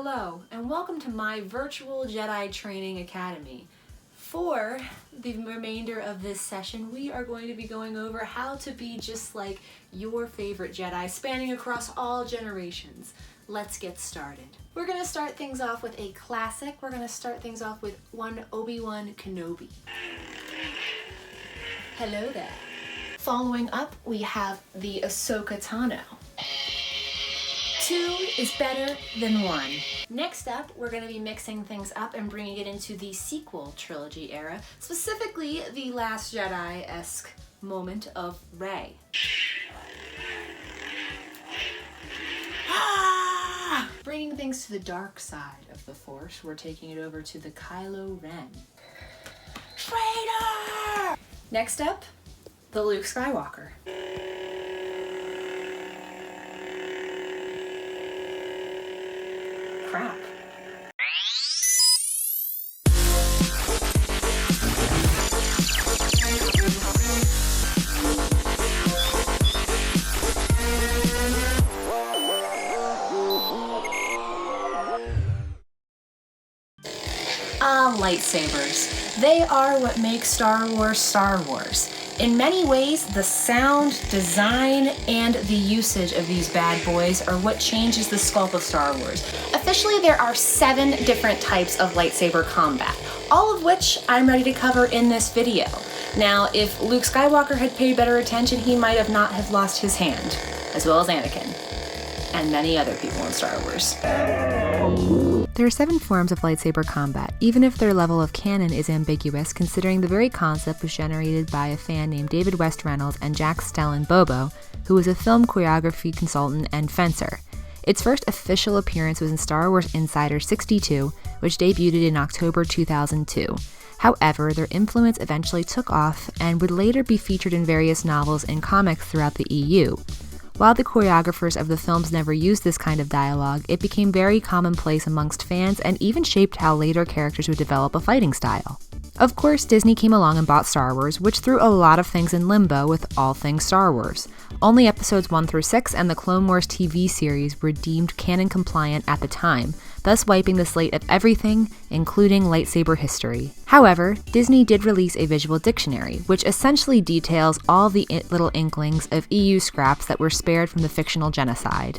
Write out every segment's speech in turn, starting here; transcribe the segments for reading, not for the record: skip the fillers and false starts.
Hello, and welcome to my virtual Jedi Training Academy. For the remainder of this session, we are going to be going over how to be just like your favorite Jedi, spanning across all generations. Let's get started. We're going to start things off with a classic. We're going to start things off with one Obi-Wan Kenobi. Hello there. Following up, we have the Ahsoka Tano. 2 is better than 1. Next up, we're going to be mixing things up and bringing it into the sequel trilogy era, specifically the Last Jedi-esque moment of Rey. Bringing things to the dark side of the Force, we're taking it over to the Kylo Ren. Traitor! Next up, the Luke Skywalker. Crap. Lightsabers. They are what makes Star Wars Star Wars. In many ways, the sound, design, and the usage of these bad boys are what changes the sculpt of Star Wars. Officially, there are 7 different types of lightsaber combat, all of which I'm ready to cover in this video. Now, if Luke Skywalker had paid better attention, he might have not have lost his hand, as well as Anakin, and many other people in Star Wars. There are 7 forms of lightsaber combat, even if their level of canon is ambiguous, considering the very concept was generated by a fan named David West Reynolds and Jack Stellan Bobo, who was a film choreography consultant and fencer. Its first official appearance was in Star Wars Insider 62, which debuted in October 2002. However, their influence eventually took off and would later be featured in various novels and comics throughout the EU. While the choreographers of the films never used this kind of dialogue, it became very commonplace amongst fans and even shaped how later characters would develop a fighting style. Of course, Disney came along and bought Star Wars, which threw a lot of things in limbo with all things Star Wars. Only episodes 1 through 6 and the Clone Wars TV series were deemed canon compliant at the time, thus wiping the slate of everything, including lightsaber history. However, Disney did release a visual dictionary, which essentially details all the little inklings of EU scraps that were spared from the fictional genocide.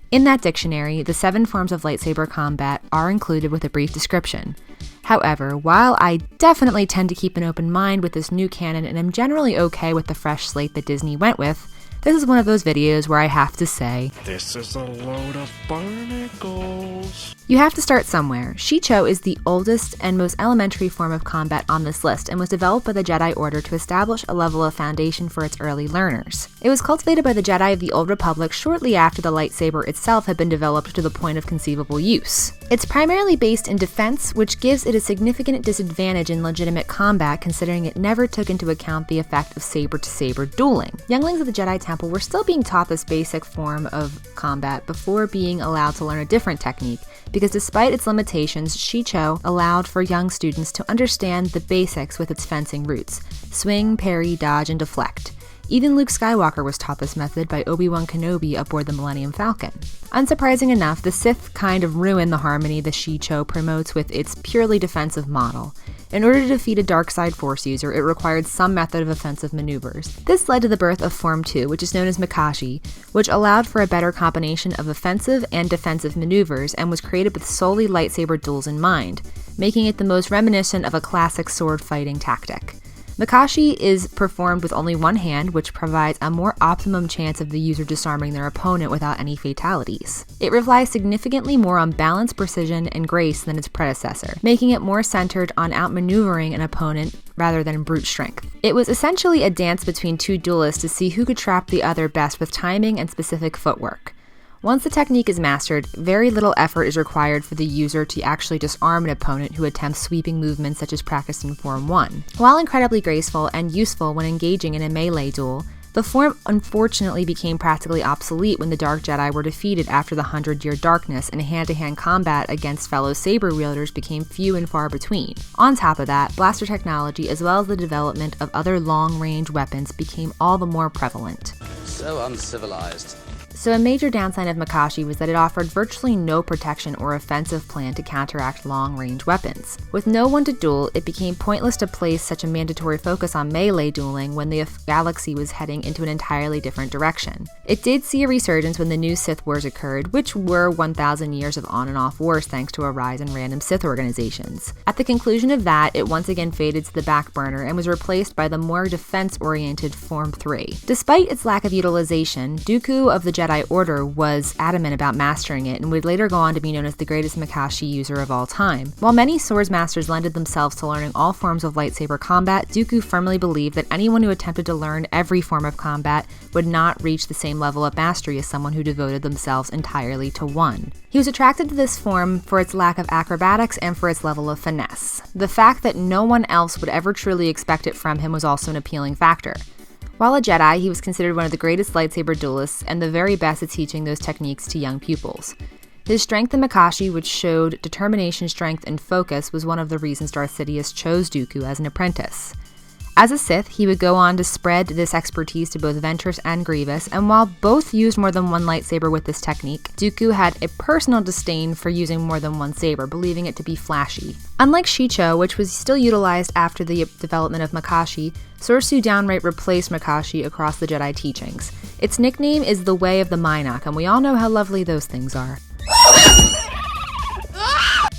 In that dictionary, the 7 forms of lightsaber combat are included with a brief description. However, while I definitely tend to keep an open mind with this new canon and am generally okay with the fresh slate that Disney went with, this is one of those videos where I have to say, this is a load of barnacles. You have to start somewhere. Shicho is the oldest and most elementary form of combat on this list and was developed by the Jedi Order to establish a level of foundation for its early learners. It was cultivated by the Jedi of the Old Republic shortly after the lightsaber itself had been developed to the point of conceivable use. It's primarily based in defense, which gives it a significant disadvantage in legitimate combat considering it never took into account the effect of saber-to-saber dueling. Younglings of the Jedi Temple were still being taught this basic form of combat before being allowed to learn a different technique, because despite its limitations, Shicho allowed for young students to understand the basics with its fencing roots: swing, parry, dodge, and deflect. Even Luke Skywalker was taught this method by Obi-Wan Kenobi aboard the Millennium Falcon. Unsurprising enough, the Sith kind of ruin the harmony the Shicho promotes with its purely defensive model. In order to defeat a dark side Force user, it required some method of offensive maneuvers. This led to the birth of Form 2, which is known as Makashi, which allowed for a better combination of offensive and defensive maneuvers and was created with solely lightsaber duels in mind, making it the most reminiscent of a classic sword fighting tactic. Makashi is performed with only one hand, which provides a more optimum chance of the user disarming their opponent without any fatalities. It relies significantly more on balance, precision, and grace than its predecessor, making it more centered on outmaneuvering an opponent rather than brute strength. It was essentially a dance between 2 duelists to see who could trap the other best with timing and specific footwork. Once the technique is mastered, very little effort is required for the user to actually disarm an opponent who attempts sweeping movements such as practiced in Form 1. While incredibly graceful and useful when engaging in a melee duel, the form unfortunately became practically obsolete when the Dark Jedi were defeated after the 100-Year Darkness, and hand-to-hand combat against fellow saber-wielders became few and far between. On top of that, blaster technology as well as the development of other long-range weapons became all the more prevalent. So uncivilized. So a major downside of Makashi was that it offered virtually no protection or offensive plan to counteract long-range weapons. With no one to duel, it became pointless to place such a mandatory focus on melee dueling when the galaxy was heading into an entirely different direction. It did see a resurgence when the new Sith Wars occurred, which were 1,000 years of on and off wars thanks to a rise in random Sith organizations. At the conclusion of that, it once again faded to the back burner and was replaced by the more defense-oriented Form 3. Despite its lack of utilization, Dooku of the Jedi Order was adamant about mastering it and would later go on to be known as the greatest Makashi user of all time. While many Swords Masters lended themselves to learning all forms of lightsaber combat, Dooku firmly believed that anyone who attempted to learn every form of combat would not reach the same level of mastery as someone who devoted themselves entirely to one. He was attracted to this form for its lack of acrobatics and for its level of finesse. The fact that no one else would ever truly expect it from him was also an appealing factor. While a Jedi, he was considered one of the greatest lightsaber duelists and the very best at teaching those techniques to young pupils. His strength in Makashi, which showed determination, strength, and focus, was one of the reasons Darth Sidious chose Dooku as an apprentice. As a Sith, he would go on to spread this expertise to both Ventress and Grievous, and while both used more than one lightsaber with this technique, Dooku had a personal disdain for using more than one saber, believing it to be flashy. Unlike Shicho, which was still utilized after the development of Makashi, Sorsu downright replaced Makashi across the Jedi teachings. Its nickname is the Way of the Mynock, and we all know how lovely those things are.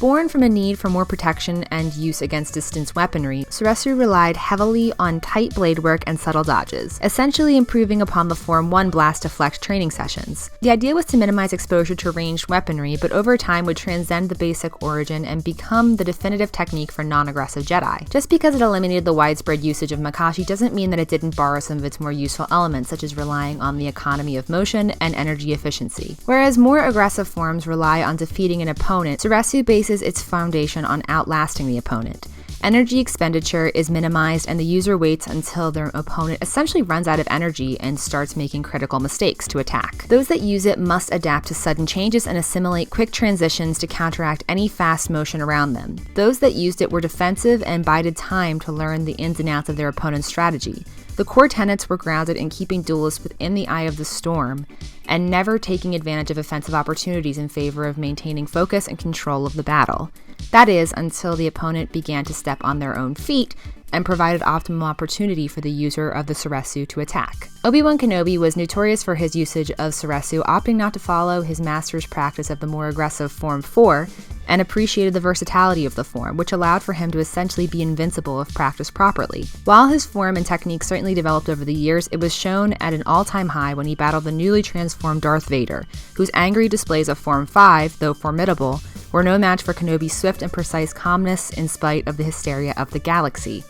Born from a need for more protection and use against distance weaponry, Soresu relied heavily on tight blade work and subtle dodges, essentially improving upon the Form 1 blast deflect training sessions. The idea was to minimize exposure to ranged weaponry, but over time would transcend the basic origin and become the definitive technique for non-aggressive Jedi. Just because it eliminated the widespread usage of Makashi doesn't mean that it didn't borrow some of its more useful elements, such as relying on the economy of motion and energy efficiency. Whereas more aggressive forms rely on defeating an opponent, Soresu bases its foundation on outlasting the opponent. Energy expenditure is minimized and the user waits until their opponent essentially runs out of energy and starts making critical mistakes to attack. Those that use it must adapt to sudden changes and assimilate quick transitions to counteract any fast motion around them. Those that used it were defensive and bided time to learn the ins and outs of their opponent's strategy. The core tenets were grounded in keeping duelists within the eye of the storm and never taking advantage of offensive opportunities in favor of maintaining focus and control of the battle. That is, until the opponent began to step on their own feet and provided optimal opportunity for the user of the Soresu to attack. Obi-Wan Kenobi was notorious for his usage of Soresu, opting not to follow his master's practice of the more aggressive Form 4, and appreciated the versatility of the form, which allowed for him to essentially be invincible if practiced properly. While his form and technique certainly developed over the years, it was shown at an all-time high when he battled the newly transformed Darth Vader, whose angry displays of Form 5, though formidable, were no match for Kenobi's swift and precise calmness in spite of the hysteria of the galaxy.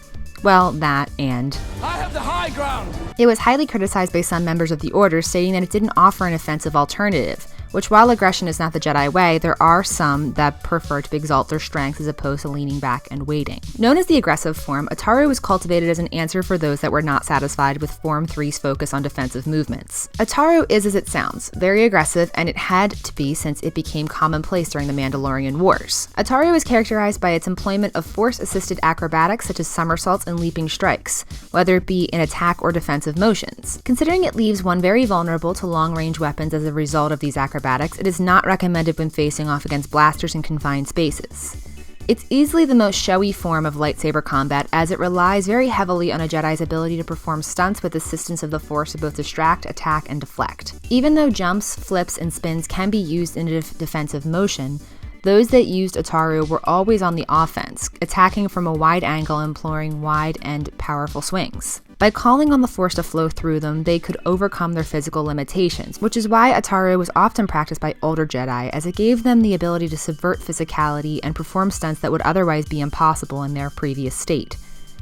Well, that and I have the high ground! It was highly criticized by some members of the Order, stating that it didn't offer an offensive alternative, which while aggression is not the Jedi way, there are some that prefer to exalt their strength as opposed to leaning back and waiting. Known as the aggressive form, Ataru was cultivated as an answer for those that were not satisfied with Form 3's focus on defensive movements. Ataru is as it sounds, very aggressive, and it had to be since it became commonplace during the Mandalorian Wars. Ataru is characterized by its employment of force-assisted acrobatics such as somersaults and leaping strikes, whether it be in attack or defensive motions. Considering it leaves one very vulnerable to long-range weapons as a result of these acrobatics, it is not recommended when facing off against blasters in confined spaces. It's easily the most showy form of lightsaber combat, as it relies very heavily on a Jedi's ability to perform stunts with assistance of the Force to both distract, attack, and deflect. Even though jumps, flips, and spins can be used in a defensive motion, those that used Ataru were always on the offense, attacking from a wide angle, employing wide and powerful swings. By calling on the Force to flow through them, they could overcome their physical limitations, which is why Ataru was often practiced by older Jedi, as it gave them the ability to subvert physicality and perform stunts that would otherwise be impossible in their previous state.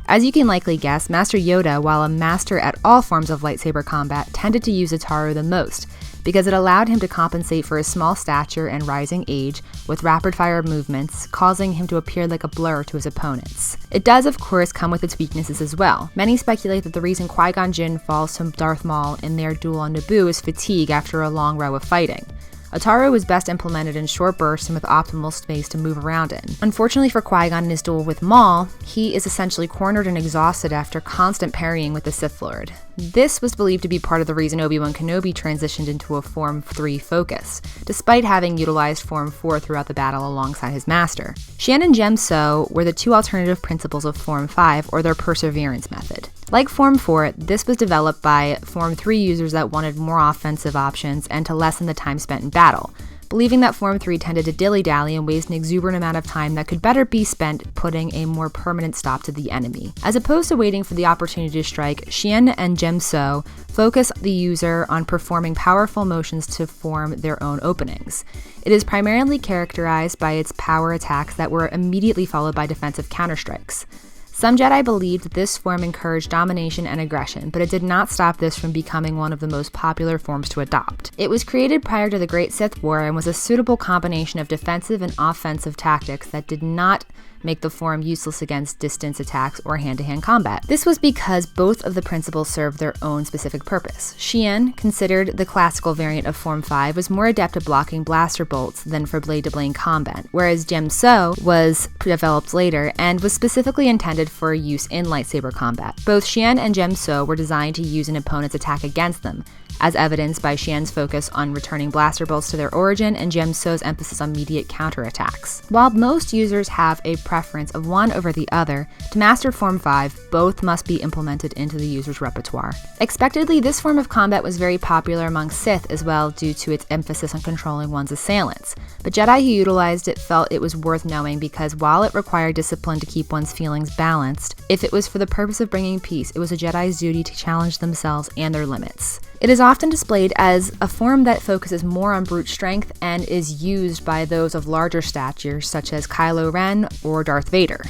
As you can likely guess, Master Yoda, while a master at all forms of lightsaber combat, tended to use Ataru the most, because it allowed him to compensate for his small stature and rising age with rapid-fire movements, causing him to appear like a blur to his opponents. It does, of course, come with its weaknesses as well. Many speculate that the reason Qui-Gon Jinn falls to Darth Maul in their duel on Naboo is fatigue after a long row of fighting. Ataru was best implemented in short bursts and with optimal space to move around in. Unfortunately for Qui-Gon in his duel with Maul, he is essentially cornered and exhausted after constant parrying with the Sith Lord. This was believed to be part of the reason Obi-Wan Kenobi transitioned into a Form 3 focus, despite having utilized Form 4 throughout the battle alongside his master. Xian and Jem So were the two alternative principles of Form 5, or their perseverance method. Like Form 4, this was developed by Form 3 users that wanted more offensive options and to lessen the time spent in battle, believing that Form 3 tended to dilly-dally and waste an exuberant amount of time that could better be spent putting a more permanent stop to the enemy. As opposed to waiting for the opportunity to strike, Xian and Jem So focus the user on performing powerful motions to form their own openings. It is primarily characterized by its power attacks that were immediately followed by defensive counterstrikes. Some Jedi believed that this form encouraged domination and aggression, but it did not stop this from becoming one of the most popular forms to adopt. It was created prior to the Great Sith War and was a suitable combination of defensive and offensive tactics that did not make the form useless against distance attacks or hand-to-hand combat. This was because both of the principles served their own specific purpose. Xian, considered the classical variant of Form 5, was more adept at blocking blaster bolts than for blade-to-blade combat, whereas Jem So was developed later and was specifically intended for use in lightsaber combat. Both Xian and Jem So were designed to use an opponent's attack against them, as evidenced by Xian's focus on returning blaster bolts to their origin and Jem So's emphasis on immediate counterattacks. While most users have a preference of one over the other, to master Form 5, both must be implemented into the user's repertoire. Expectedly, this form of combat was very popular among Sith as well due to its emphasis on controlling one's assailants, but Jedi who utilized it felt it was worth knowing because while it required discipline to keep one's feelings balanced, if it was for the purpose of bringing peace, it was a Jedi's duty to challenge themselves and their limits. It is often displayed as a form that focuses more on brute strength and is used by those of larger stature such as Kylo Ren or Darth Vader.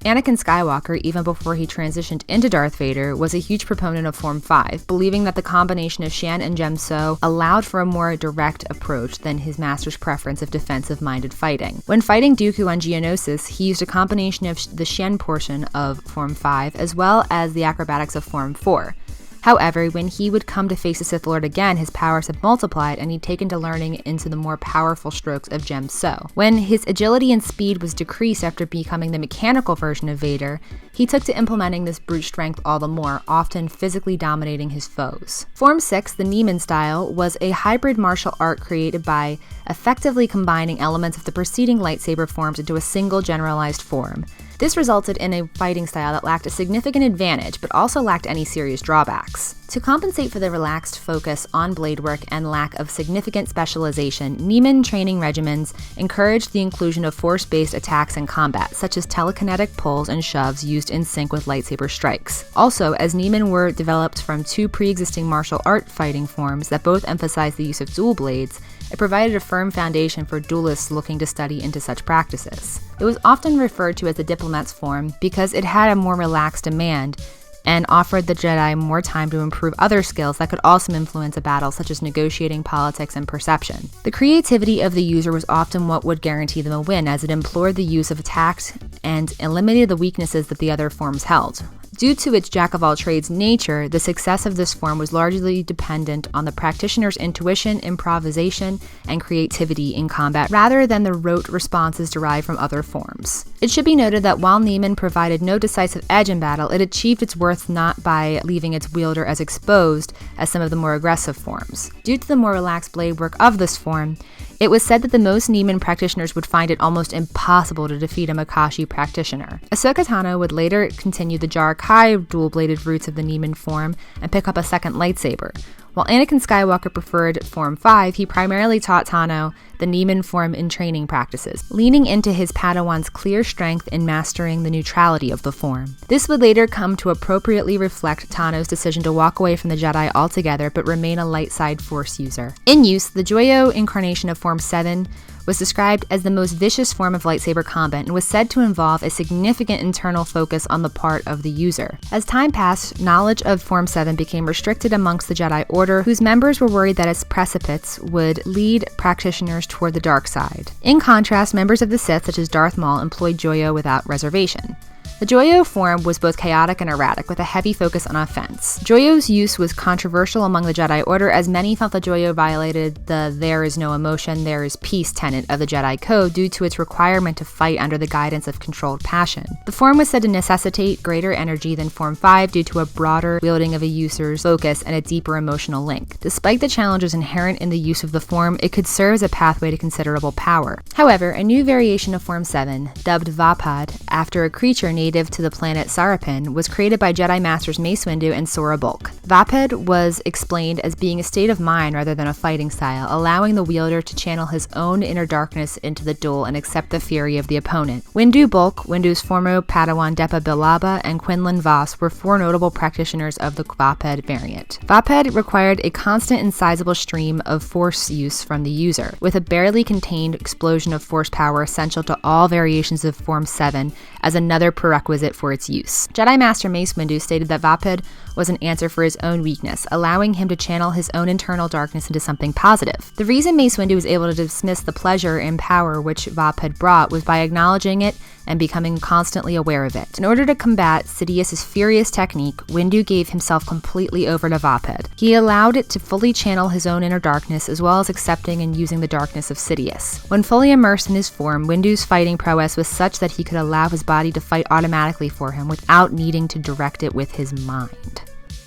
Anakin Skywalker, even before he transitioned into Darth Vader, was a huge proponent of Form 5, believing that the combination of Xian and Jem So allowed for a more direct approach than his master's preference of defensive-minded fighting. When fighting Dooku on Geonosis, he used a combination of the Xian portion of Form 5 as well as the acrobatics of Form 4. However, when he would come to face the Sith Lord again, his powers had multiplied and he'd taken to learning into the more powerful strokes of Jem So. When his agility and speed was decreased after becoming the mechanical version of Vader, he took to implementing this brute strength all the more, often physically dominating his foes. Form 6, the Neiman style, was a hybrid martial art created by effectively combining elements of the preceding lightsaber forms into a single generalized form. This resulted in a fighting style that lacked a significant advantage, but also lacked any serious drawbacks. To compensate for the relaxed focus on blade work and lack of significant specialization, Neiman training regimens encouraged the inclusion of force-based attacks in combat, such as telekinetic pulls and shoves used in sync with lightsaber strikes. Also, as Neiman were developed from two pre-existing martial art fighting forms that both emphasized the use of dual blades, it provided a firm foundation for duelists looking to study into such practices. It was often referred to as the diplomat's form because it had a more relaxed demand and offered the Jedi more time to improve other skills that could also influence a battle, such as negotiating, politics, and perception. The creativity of the user was often what would guarantee them a win, as it implored the use of attacks and eliminated the weaknesses that the other forms held. Due to its jack-of-all-trades nature, the success of this form was largely dependent on the practitioner's intuition, improvisation, and creativity in combat, rather than the rote responses derived from other forms. It should be noted that while Neiman provided no decisive edge in battle, it achieved its worth not by leaving its wielder as exposed as some of the more aggressive forms. Due to the more relaxed blade work of this form, it was said that the most Neiman practitioners would find it almost impossible to defeat a Makashi practitioner. Ahsoka Tano would later continue the Jar Kai dual-bladed roots of the Neiman form and pick up a second lightsaber. While Anakin Skywalker preferred Form 5, he primarily taught Tano the Neiman form in training practices, leaning into his Padawan's clear strength in mastering the neutrality of the form. This would later come to appropriately reflect Tano's decision to walk away from the Jedi altogether but remain a light side Force user. In use, the Joyo incarnation of Form 7 was described as the most vicious form of lightsaber combat and was said to involve a significant internal focus on the part of the user. As time passed, knowledge of Form 7 became restricted amongst the Jedi Order, whose members were worried that its precipice would lead practitioners toward the dark side. In contrast, members of the Sith, such as Darth Maul, employed Joyo without reservation. The Joyo form was both chaotic and erratic, with a heavy focus on offense. Joyo's use was controversial among the Jedi Order, as many felt the Joyo violated the "there is no emotion, there is peace" tenet of the Jedi Code due to its requirement to fight under the guidance of controlled passion. The form was said to necessitate greater energy than Form 5 due to a broader wielding of a user's focus and a deeper emotional link. Despite the challenges inherent in the use of the form, it could serve as a pathway to considerable power. However, a new variation of Form 7, dubbed Vapad, after a creature native to the planet Sarapin, was created by Jedi Masters Mace Windu and Sora Bulk. Vapid was explained as being a state of mind rather than a fighting style, allowing the wielder to channel his own inner darkness into the duel and accept the fury of the opponent. Windu Bulk, Windu's former Padawan Depa Billaba, and Quinlan Voss were 4 notable practitioners of the Vapid variant. Vapid required a constant and sizable stream of force use from the user, with a barely contained explosion of force power essential to all variations of Form 7 as another prerequisite for its use. Jedi Master Mace Windu stated that Vapid was an answer for his own weakness, allowing him to channel his own internal darkness into something positive. The reason Mace Windu was able to dismiss the pleasure and power which Vapid brought was by acknowledging it and becoming constantly aware of it. In order to combat Sidious's furious technique, Windu gave himself completely over to Vapid. He allowed it to fully channel his own inner darkness, as well as accepting and using the darkness of Sidious. When fully immersed in his form, Windu's fighting prowess was such that he could allow his body to fight automatically for him without needing to direct it with his mind.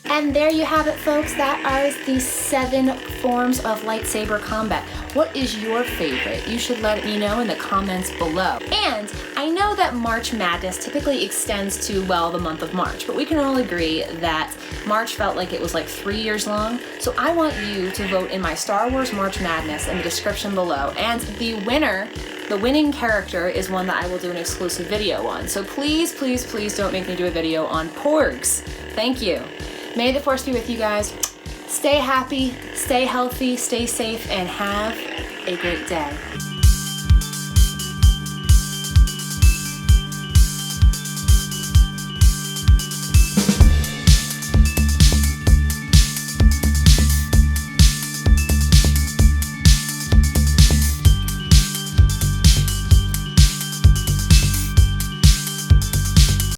And there you have it, folks. That are the 7 forms of lightsaber combat. What is your favorite? You should let me know in the comments below. And I know that March Madness typically extends to, well, the month of March, but we can all agree that March felt like it was like 3 years long. So I want you to vote in my Star Wars March Madness in the description below. And the winning character is one that I will do an exclusive video on. So please, please, please don't make me do a video on Porgs. Thank you. May the Force be with you guys. Stay happy, stay healthy, stay safe, and have a great day.